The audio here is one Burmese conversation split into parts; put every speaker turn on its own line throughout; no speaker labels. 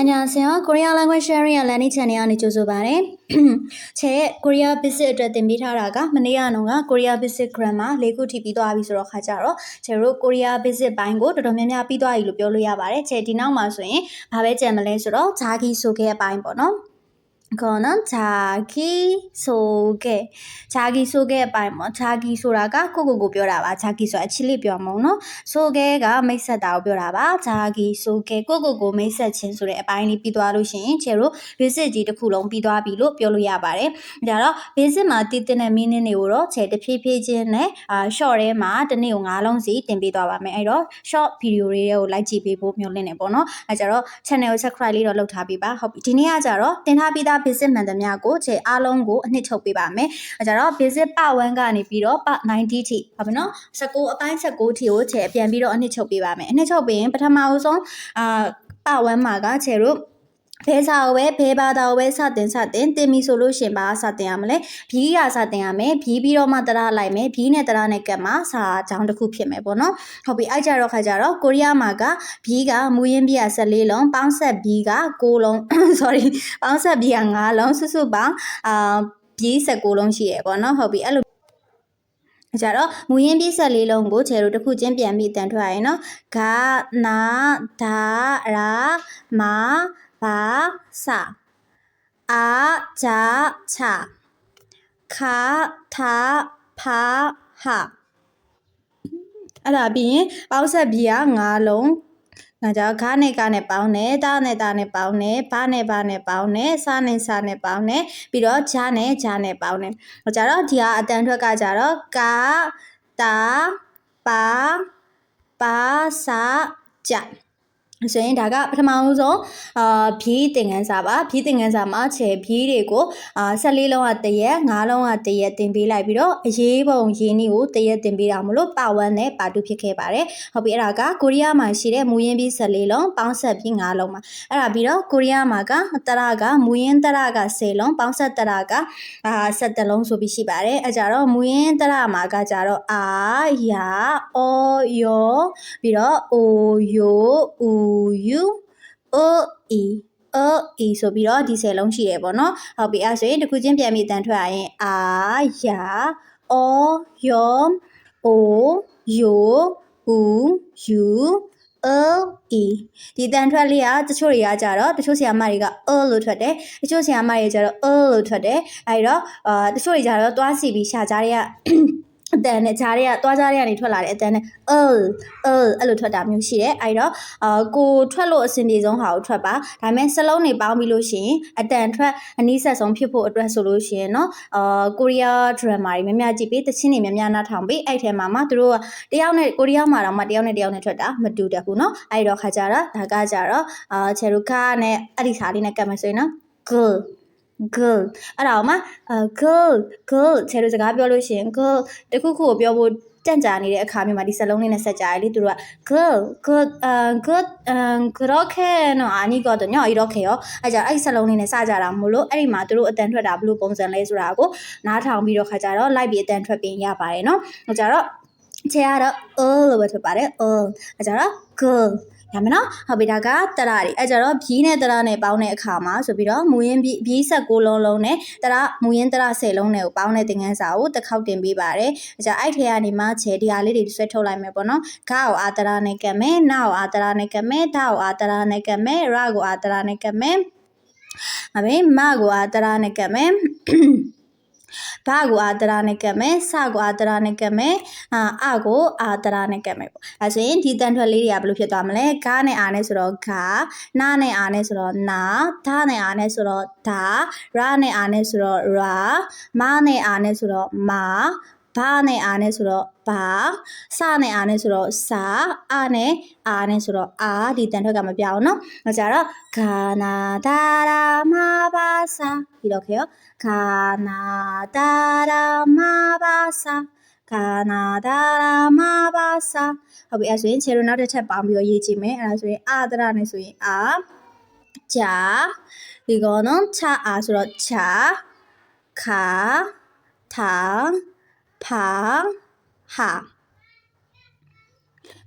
안녕하세요. Korean Language Sharing Learning Channel အနေနဲ့ကြိုဆိုပါရစေ။ချက် Korea Basic အတွက်သင်ပေးထားတာကမနေ့ကတော့ Korea Basic Grammar ၄ခုထိပြီးသွားပြီဆိုတော့ခါကြတော့ချက်တို့ Korea Basic ဘိုင်းကိုတော်တော်များများပြီးသွားပြီလို့ပြောလို့ရပါတယ်။ချက်ဒီနောက်မှာဆိုရင်ဘာပဲကြံမလဲဆိုတော့ဂျာဂီဆိုခဲ့အပိုင်းပေါ့နော်거는 자기 소개ပိုင်းပေါ့자기ဆိုတာကကိုပြောတာပါ자기ဆိုတာအချစ်လေးပြောမုံနော်소개가မိတ်ဆက်တာကိုပြောတာပါ자기 소개ကိုမိတ်ဆက်ခြင်းဆိုတဲ့အပိုင်းလေးပြီးသွားလို့ရှိရင်ကျတို့ basic ကြီးတစ်ခုလုံးပြီးသွားပြီလို့ပြောလို့ရပါတယ်ဒါတော့ basic မှာတည်တဲ့ meaning တွေကိုတော့ကျတဖြည်းဖြည်းချင်းနဲ့short ထဲမှာတစ်နေ့ကို9လုံးစီတင်ပေးသွားပါမယ်အဲ့တော့ short video တွေကိုလိုက်ကြည့်ပေးဖို့မျှော်လင့်နေပေါ့နော်အဲကြတော့ channel ကို subscribe လေးတော့လုပ်ထားပေးပါဟုတ်ပြီဒီနေ့ကကြတော့တင်ထားပြီးသားbasic မှန်သမျှကိုခြေအားလုံးကိုအနှစ်ချုပ်ပေးပါမယ်။အဲကြတော့ basic part 1ကနေပြီးတော့ part 90 ထိဟုတ်ပြီနော်19အပိုင်း19ထိကိုခြေပြန်ပြီးတော့အနှစ်ချုပ်ပေးပါမယ်။အနှစ်ချုပ်ပြီးရင်ပထမဦးဆုံး part 1မှာကခြေတို့ဘယ်စာကိုပဲဘယ်ဘာသာကိုပဲစတင်တင်ပြီဆိုလို့ရှင်ပါစတင်ရမလဲဘီးရစတင်ရမယ်ဘီးပြီးတော့မှတရလိုက်မယ်ဘီးနဲ့တရနဲ့ကတ်မှာစာအကြောင်းတစ်ခုဖြစ်မယ်ပေါ့နော်ဟုတ်ပြီအဲ့ကြတော့ခါကြတော့ကိုရီးယားမှာကဘီးကမူရင်းဘီးက14လုံးပေါင်းဆက်ဘီးက6လုံး sorry ပေါင်းဆက်ဘီးက5လုံးစုစုပေါင်းဘီး16လုံးရှိရပေါ့နော်ဟုတ်ပြီအဲ့လိုကြတော့မူရင်းပြည့်ဆက်လေးလုံးကိုခြေတို့တစ်ခုချင်းပြန်ပြီးတန်ထွက်ရရင်နော်ဂနာဒါရာမာဘာစာအာဂျာချာခါထာဖာဟာအဲ့ဒါပြီးရင်ပေါင်းဆက်ပြီးက9လုံးငါကြောင့်ခါနဲ့ကနဲ့ပေါင်းတယ်တာနဲ့တာနဲ့ပေါင်းတယ်ဘာနဲ့ဘာနဲ့ပေါင်းတယ်စာနဲ့စာနဲ့ပေါင်းတယ်ပြီးတော့ဂျာနဲ့ဂျာနဲ့ပေါင်းတယ်ဟိုကြတော့ဒီကအတန်ထွက်ကကြတော့ကာတာပါစာဂျာဆိုရင်ဒါကပထမဦးဆုံးဘီးသင်ခန်းစာပါဘီးသင်ခန်းစာမှာခြေဘီးတွေကို14လုံးကတရက်9လုံးကတရက်တင်ပေးလိုက်ပြီးတော့အရေးပုံရင်းနှီးကိုတရက်တင်ပေးတာမလို့ပါ1နဲ့ပါ2ဖြစ်ခဲ့ပါတယ်ဟုတ်ပြီအဲ့ဒါကကိုရီးယားမှာရှိတဲ့မူရင်းဘီး14လုံးပေါင်းဆက်ပြီး9လုံးပါအဲ့ဒါပြီးတော့ကိုရီးယားမှာကတရကမူရင်းတရက10လုံးပေါင်းဆက်တရက17လုံးဆိုပြီးရှိပါတယ်အဲ့ကြတော့မူရင်းတရမှာကကြတော့အာယာအောယောပြီးတော့အိုယိုyou e ဆိုပြီးတော့ဒီ10လုံးရှိတယ်ပေါ့နော်ဟုတ်ပြီအဲ့ဆိုရင်တစ်ခုချင်းပြန်ပြီးတန်ထွက်ရရင်အာယာအောယောအိုယိုyou e ဒီတန်ထွက်လေးကတချို့တွေကကြတော့တချို့ဆရာမတွေကလို့ထွက်တယ်တချို့ဆရာမတွေကြတော့လို့ထွက်တယ်အဲ့တော့တချို့တွေကြတော့တွားစီပြီးရှာကြတဲ့ကအတန်နဲ့ဂျားတွေကတွားကြားတွေကနေထွက်လာတဲ့အတန်နဲ့အဲ့လိုထွက်တာမျိုးရှိတယ်အဲ့တော့ကိုထွက်လို့အဆင်ပြေဆုံးဟာကိုထွက်ပါဒါပေမဲ့စလုံးတွေပေါင်းပြီးလို့ရှိရင်အတန်ထွက်အနည်းဆက်ဆုံးဖြစ်ဖို့အတွက်ဆိုလို့ရှိရင်เนาะကိုရီးယားဒရမာတွေများများကြည့်ပြီးတချင်းတွေများများနားထောင်ပြီးအဲ့ထဲမှာမှသူတို့ကတယောက်နဲ့ကိုရီးယားမှာတော့မှတယောက်နဲ့ထွက်တာမတူတတ်ဘူးเนาะအဲ့တော့ခါကြတော့ဒါကကြတော့ချေရုခါနဲ့အဲ့ဒီစားလေးနဲ့ကတ်မယ်ဆိုရင်เนาะ girl အဲ့ဒါမှgirl ခြေတို့စကားပြောလို့ရှိရင် girl တခုခုကိုပြောဖို့ကြံ့ကြာနေတဲ့အခါမျိုးမှာဒီစလုံးလေးနဲ့ဆက်ကြရလေသူတို့က girl 그렇게는 아니거든요 이렇게요အဲ့ကြအဲ့စလုံးလေးနဲ့စကြတာမို့လို့အဲ့ဒီမှာသူတို့အတန်ထွက်တာဘလို့ပုံစံလဲဆိုတာကိုနားထောင်ပြီးတော့ခါကြတော့လိုက်ပြီးအတန်ထွက်ပြင်ရပါတယ်เนาะဟိုကြတော့ခြေကတော့လို့ပဲထွက်ပါတယ်အဲ့ကြတော့ girlရမယ်နော်ဟုတ်ပြီဒါကတရတွေအဲ့ကြတော့ဘီးနဲ့တရနဲ့ပေါင်းတဲ့အခါမှာဆိုပြီးတော့မူရင်းဘီး16လုံးနဲ့တရမူရင်းတရ10လုံးနဲ့ကိုပေါင်းတဲ့သင်ခန်းစာကိုတစ်ခေါက်တင်ပေးပါတယ်အဲ့ကြအဲ့ထဲကနေမှခြေဒီဟာလေးတွေဆွဲထုတ်လိုက်မယ်ပေါ့နော်ဂါကိုအာတရနဲ့ကတ်မယ်နာကိုအာတရနဲ့ကတ်မယ်ဒါကိုအာတရနဲ့ကတ်မယ်ရကိုအာတရနဲ့ကတ်မယ်ဟုတ်ပြီမကိုအာတရနဲ့ကတ်မယ်ဘာကိုအာတရာနဲ့ကတ်မယ်စကိုအာတရာနဲ့ကတ်မယ်အကိုအာတရာနဲ့ကတ်မယ်ပေါ့အဲဆိုရင်ဒီတန်ထွက်လေးတွေကဘယ်လိုဖြစ်သွားမလဲဂါနဲ့အာနဲ့ဆိုတော့ဂါနာနဲ့အာနဲ့ဆိုတော့နာဒါနဲ့အာနဲ့ဆိုတော့ဒါရနဲ့အာနဲ့ဆိုတော့ရာမနဲ့အာနဲ့ဆိုတော့မာဘာနဲ့အာနဲ့ဆိုတော့ဘာစနဲ့အာနဲ့ဆိုတော့စာအာနဲ့အာနဲ့ဆိုတော့အာဒီတန်ထွက်ကမပြောင်းเนาะဒါကြတော့ဂါနာဒါရာမာဘာစာပြီးတော့ခေရောဂါနာဒါရာမာဘာစာဂါနာဒါရာမာဘာစာဟုတ်ပြီအဲ့ဆိုရင်ခြေတို့နောက်တစ်ချက်ပေါင်းပြီးတော့ရေးကြည့်မယ်အဲ့ဒါဆိုရင်အာတရာနဲ့ဆိုရင်အာဂျာဒီကောနော်ချာအာဆိုတော့ချာခါထာဖာဟာ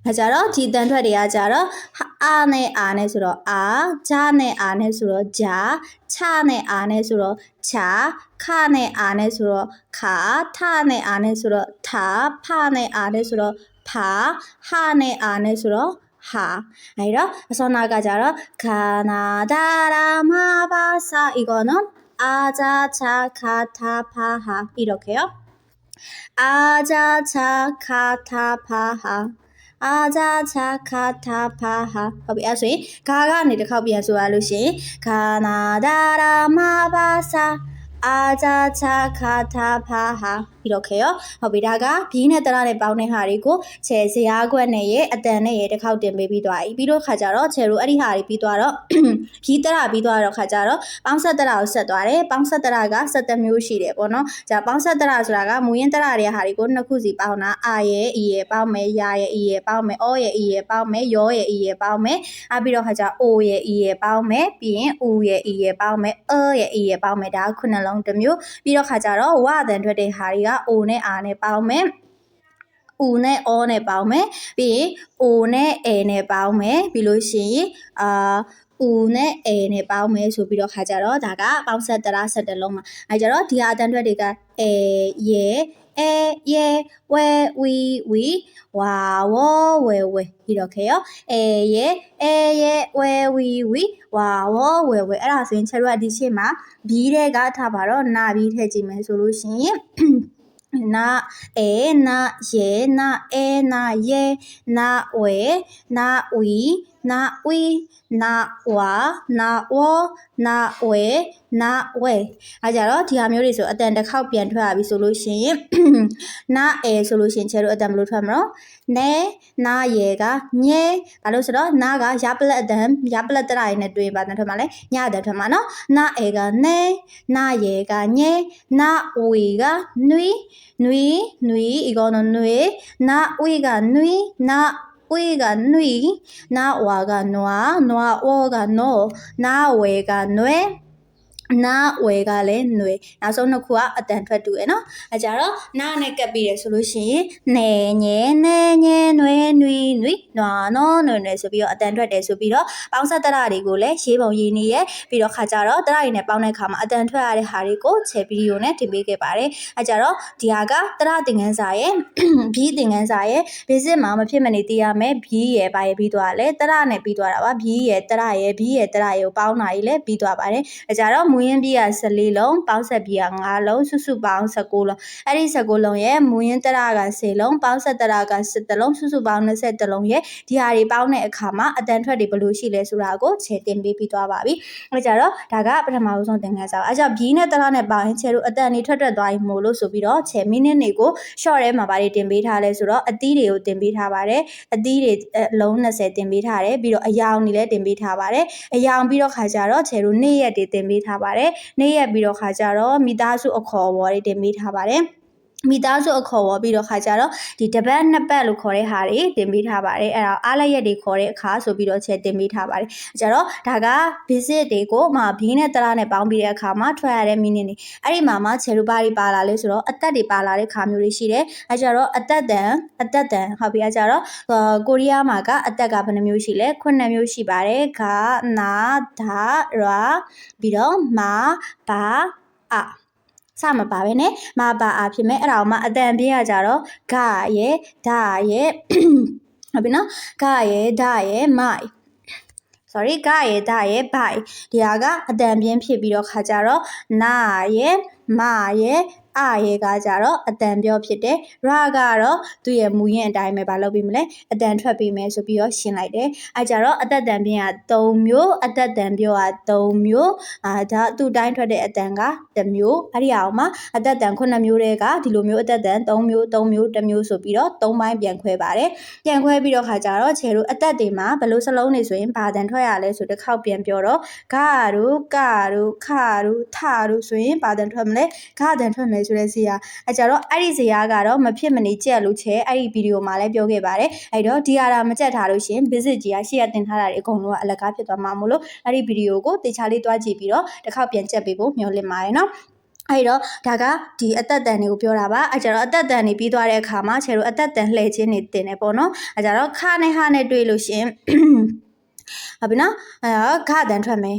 ဒါကြတော့ဒီတန်ထွက်တွေကကြတော့အာနဲ့အာနဲ့ဆိုတော့အာဂျာနဲ့အာနဲ့ဆိုတော့ဂျာချနဲ့အာနဲ့ဆိုတော့ချာခနဲ့အာနဲ့ဆိုတော့ခါထနဲ့အာနဲ့ဆိုတော့ထာဖနဲ့အာနဲ့ဆိုတော့ဖာဟနဲ့အာနဲ့ဆိုတော့ဟာအဲ့တော့အစောနာကကြတော့ခါနာဒါရာမဘာစာ이거는 아자차카타파하 이렇게요. 아자차카타파하 아자차카타파하 ဟုတ်ပြီအဲ့ဆိုရင်ဂါကနေတစ်ခေါက်ပြန်ဆိုရလို့ရှိရင်ခါနာဒါရာမဘာစာ아자차카타파하 이렇게요. ဟုတ်ပြီဒါကဘီးနဲ့တရနဲ့ပေါင်းတဲ့ဟာတွေကိုခြေစရာခွက်နဲ့ရဲ့အတန်နဲ့ရဲ့တစ်ခေါက်တင်ပေးပြီးသွားပြီပြီးတော့ခါကြတော့ခြေတို့အဲ့ဒီဟာတွေပြီးသွားတော့ဘီးတရပြီးသွားတော့ခါကြတော့ပေါင်းဆက်တရကိုဆက်သွားတယ်ပေါင်းဆက်တရက17မျိုးရှိတယ်ပေါ့နော်じゃပေါင်းဆက်တရဆိုတာကမူရင်းတရတွေဟာတွေကိုနှစ်ခုစီပေါင်းတာအာရဲ့အီရဲ့ပေါင်းမယ်ယာရဲ့အီရဲ့ပေါင်းမယ်အောရဲ့အီရဲ့ပေါင်းမယ်ယောရဲ့အီရဲ့ပေါင်းမယ်ပြီးတော့ခါကြအိုရဲ့အီရဲ့ပေါင်းမယ်ပြီးရင်ဦးရဲ့အီရဲ့ပေါင်းမယ်ရဲ့အီရဲ့ပေါင်းမယ်ဒါကခုနှလုံးတစ်မျိုးပြီးတော့ခါကြတော့ဝအတန်ထွက်တဲ့ဟာတွေကအိုနဲ့အာနဲ့ပေါင်းမယ်ဦးနဲ့အောနဲ့ပေါင်းမယ်ပြီးရင်အိုနဲ့အေနဲ့ပေါင်းမယ်ပြီးလို့ရှိရင်ဦးနဲ့အေနဲ့ပေါင်းမယ်ဆိုပြီးတော့ခါကြတော့ဒါကပေါင်းဆက်တရာဆက်တလုံးမှာအဲကြတော့ဒီဟာအတန်ထွက်တွေကယေ에 왜 위 위 와 워 왜 왜 이렇게요. 에예 왜 위 위 와 워 왜 왜အဲ့ဒါဆိုရင်ချက်တို့ကဒီရှေ့မှာဘီးတဲ့ကထားပါတော့နာဘီးထည့်ကြည့်မယ်ဆိုလို့ရှိရင်နာနာယေနာနာယေနာဝေနာဝီနာဝီနာဝါနာဝနာဝေနာဝေအားကြတော့ဒီဟာမျိုးတွေဆိုအတန်တစ်ခေါက်ပြန်ထွက်ရပြီဆိုလို့ရှိရင်နာဆိုလို့ရှိရင်ချဲတို့အတန်ဘယ်လိုထွက်မလို့နဲနာယေကညဲဘာလို့ဆိုတော့နာကရပလက်အတန်ရပလက်တရရနဲ့တွေ့ပါတဲ့ထွက်မှာလဲညအတန်ထွက်မှာနော်နာကနဲနာယေကညဲနာဝေကနွီနွီ이거는နွေနာဝေကနွီနာဝေကနွီနာဝါကနွားနွားဝေါကနောနာဝေကနွေနာဝေကလည်းຫນွေနောက်ဆုံးနှစ်ခုကအတန်ထွက်တူရယ်နော်အဲကြတော့နာနဲ့ကပ်ပြီးရဆိုလို့ရှိရင်နေညဲနဲညဲနွေနွီနွီနွာနောနွေနွေဆိုပြီးတော့အတန်ထွက်တယ်ဆိုပြီးတော့ပေါင်းဆက်တရတွေကိုလည်းရေးပုံရေးနေရပြီးတော့ခါကြတော့တရတွေနဲ့ပေါင်းတဲ့ခါမှာအတန်ထွက်ရတဲ့ဟာတွေကိုချဲဗီဒီယိုနဲ့တင်ပေးခဲ့ပါတယ်အဲကြတော့ဒီဟာကတရသင်ခန်းစာရဲ့ဘီးသင်ခန်းစာရဲ့ basic မှာမဖြစ်မနေသိရမယ်ဘီးရဲ့ဘာရဲ့ပြီးသွားလဲတရနဲ့ပြီးသွားတာပါဘီးရဲ့တရရဲ့ဘီးရဲ့တရရဲ့ကိုပေါင်းတာကြီးလည်းပြီးသွားပါတယ်အဲကြတော့မူရင်းပြီးက14လုံးပေါင်းဆက်ပြီးက5လုံးစုစုပေါင်း19လုံးအဲ့ဒီ19လုံးရဲ့မူရင်းတရက10လုံးပေါင်းဆက်တရက17လုံးစုစုပေါင်း21လုံးရဲ့ဒီဟာတွေပေါင်းတဲ့အခါမှာအတန်ထွက်တွေဘယ်လိုရှိလဲဆိုတာကိုခြေတင်ပေးပြီးသွားပါပြီအဲ့ကြတော့ဒါကပထမဆုံးသင်ခန်းစာအဲ့ကြောင့်ဘီးနဲ့တရနဲ့ပေါင်းရင်ခြေတို့အတန်တွေထွက်သွားရင်မို့လို့ဆိုပြီးတော့ခြေမိနစ်တွေကို short ထဲမှာဗာတွေတင်ပေးထားလဲဆိုတော့အသီးတွေကိုတင်ပေးထားပါတယ်အသီးတွေအလုံး20တင်ပေးထားတယ်ပြီးတော့အယောင်တွေလည်းတင်ပေးထားပါတယ်အယောင်ပြီးတော့ခါကြတော့ခြေတို့နေ့ရက်တွေတင်ပေးထားပါတယ်နေ့ရက်ပြီးတော့ခါကြတော့မိသားစုအခေါ်အဝေါ်တွေတင်ပေးထားပါတယ်မိသားစုအခေါ်ဝေါ်ပြီးတော့ခါကြတော့ဒီတပတ်နှစ်ပတ်လို့ခေါ်တဲ့ဟာတွေတင်ပေးထားပါတယ်အဲ့ဒါအားလက်ရက်တွေခေါ်တဲ့အခါဆိုပြီးတော့ချက်တင်ပေးထားပါတယ်ကြတော့ဒါက visit တွေကိုမှဘီးနဲ့တရနဲ့ပေါင်းပြီးတဲ့အခါမှာထွက်ရတဲ့ meaning တွေအဲ့ဒီမှာချေလူပါတွေပါလာလဲဆိုတော့အသက်တွေပါလာတဲ့ခါမျိုးတွေရှိတယ်အဲ့ကြတော့အသက်တန်ဟုတ်ပြီအဲ့ကြတော့ကိုရီးယားမှာကအသက်ကဘယ်နှမျိုးရှိလဲ9မျိုးရှိပါတယ်ဂါနာဒါရာပြီးတော့မာဘာအစမပါပဲနဲ့မပါအဖြစ်မဲ့အဲ့ဒါမှအတန်ပြရကြတော့ဂရဲ့ဒါရဲ့ဟုတ်ပြီနော်ဂရဲ့ဒါရဲ့မိုင်sorry ဂရဲ့ဒါရဲ့ဘိုင်ဒီဟာကအတန်ပြင်းဖြစ်ပြီးတော့ခါကြတော့နာရဲ့မရဲ့ရဲ့ကကြတော့အတန်ပြောဖြစ်တယ်ရာကတော့သူ့ရဲ့မူရင်းအတိုင်းပဲမလုပ်ပြီးမလဲအတန်ထွက်ပြီးမယ်ဆိုပြီးတော့ရှင်းလိုက်တယ်အဲကြတော့အသက်တန်ပြင်းက3မျိုးအသက်တန်ပြောက3မျိုးဒါသူ့တိုင်းထွက်တဲ့အတန်က1မျိုးအဲ့ဒီအောင်မှာအသက်တန်9မျိုးတွေကဒီလိုမျိုးအသက်တန်3မျိုး1မျိုးဆိုပြီးတော့3ပိုင်းပြန်ခွဲပါတယ်ပြန်ခွဲပြီးတော့ခါကြတော့ခြေတို့အသက်တွေမှာဘယ်လိုစလုံးတွေဆိုရင်ဘာတန်ထွက်ရလဲဆိုတစ်ခေါက်ပြန်ပြောတော့ဂရုကရုခရုထရုဆိုရင်ဘာတန်ထွက်မလဲဂတန်ထွက်မယ်ဆိုတဲ့ဇာတ်အဲကြတော့အဲ့ဒီဇာတ်ကတော့မဖြစ်မနေကြက်လို့ချဲအဲ့ဒီဗီဒီယိုမှာလည်းပြောခဲ့ပါတယ်အဲ့တော့ဒီဟာမကြက်ထားလို့ရှင် visit ကြီးကရှေ့ရတင်ထားတာတွေအကုန်လုံးကအလကားဖြစ်သွားမှာမို့လို့အဲ့ဒီဗီဒီယိုကိုတေချာလေးတွားကြည့်ပြီးတော့တစ်ခေါက်ပြန်ကြက်ပေးဖို့မျှော်လင့်ပါတယ်နော် အဲ့တော့ဒါကဒီအသက်တန်တွေကိုပြောတာပါအဲ့ကြတော့အသက်တန်တွေပြီးသွားတဲ့အခါမှာခြေတို့အသက်တန်လှည့်ခြင်းတွေတင်တယ်ပေါ့နော်အဲ့ကြတော့ခနဲ့ဟာနဲ့တွေ့လို့ရှင်ဟုတ်ပြီနော်အဲ့တော့ခတန်ထွက်မယ်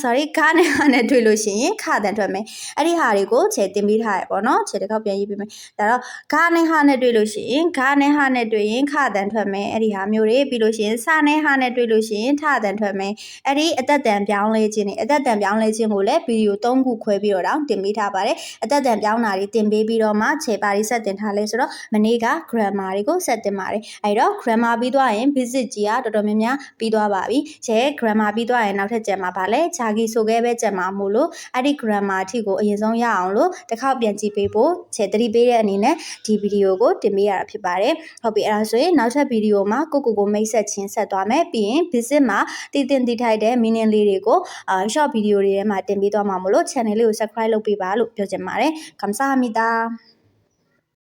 sorry ခနဲ့ဟာနဲ့တွေ့လို့ရှိရင်ခတန်ထွက်မယ်အဲ့ဒီဟာတွေကိုခြေတင်ပေးထားရပေါ့နော်ခြေတစ်ခေါက်ပြန်ရေးပေးမယ်ဒါတော့ခနဲ့ဟာနဲ့တွေ့လို့ရှိရင်ခနဲ့ဟာနဲ့တွေ့ရင်ခတန်ထွက်မယ်အဲ့ဒီဟာမျိုးတွေပြီးလို့ရှိရင်စနဲ့ဟာနဲ့တွေ့လို့ရှိရင်ထတန်ထွက်မယ်အဲ့ဒီအသက်တန်ပြောင်းလဲခြင်းတွေအသက်တန်ပြောင်းလဲခြင်းကိုလည်းဗီဒီယို3ခုခွဲပြီးတော့တင်ပေးထားပါတယ်အသက်တန်ပြောင်းတာတွေတင်ပေးပြီးတော့မှခြေပါရီဆက်တင်ထားလဲဆိုတော့မနေ့က grammar တွေကိုဆက်တင်ပါတယ်အဲ့တော့ grammar ပြီးသွားရင် basic ကြီးကတော်တော်များများပြီးသွားပါပြီခြေ grammar ပြီးသွားရင်နောက်ထပ်ကျန်မှာပါလဲဂျာဂီဆိုခဲ့ပဲကျန်မှာမို့လို့အဲ့ဒီ grammar အထိကိုအရင်ဆုံးရအောင်လို့တစ်ခေါက်ပြန်ကြည့်ပေးဖို့ခြေသတိပေးတဲ့အနေနဲ့ဒီဗီဒီယိုကိုတင်ပေးရတာဖြစ်ပါတယ်ဟုတ်ပြီအဲ့ဒါဆိုရင်နောက်ထပ်ဗီဒီယိုမှာကိုမိတ်ဆက်ချင်းဆက်သွားမယ်ပြီးရင် visit မှာတည်ထိုက်တဲ့ meaning လေးတွေကိုshort video တွေထဲမှာတင်ပေးသွားမှာမို့လို့ channel လေးကို subscribe လုပ်ပေးပါလို့ပြောချင်ပါတယ်감사합니다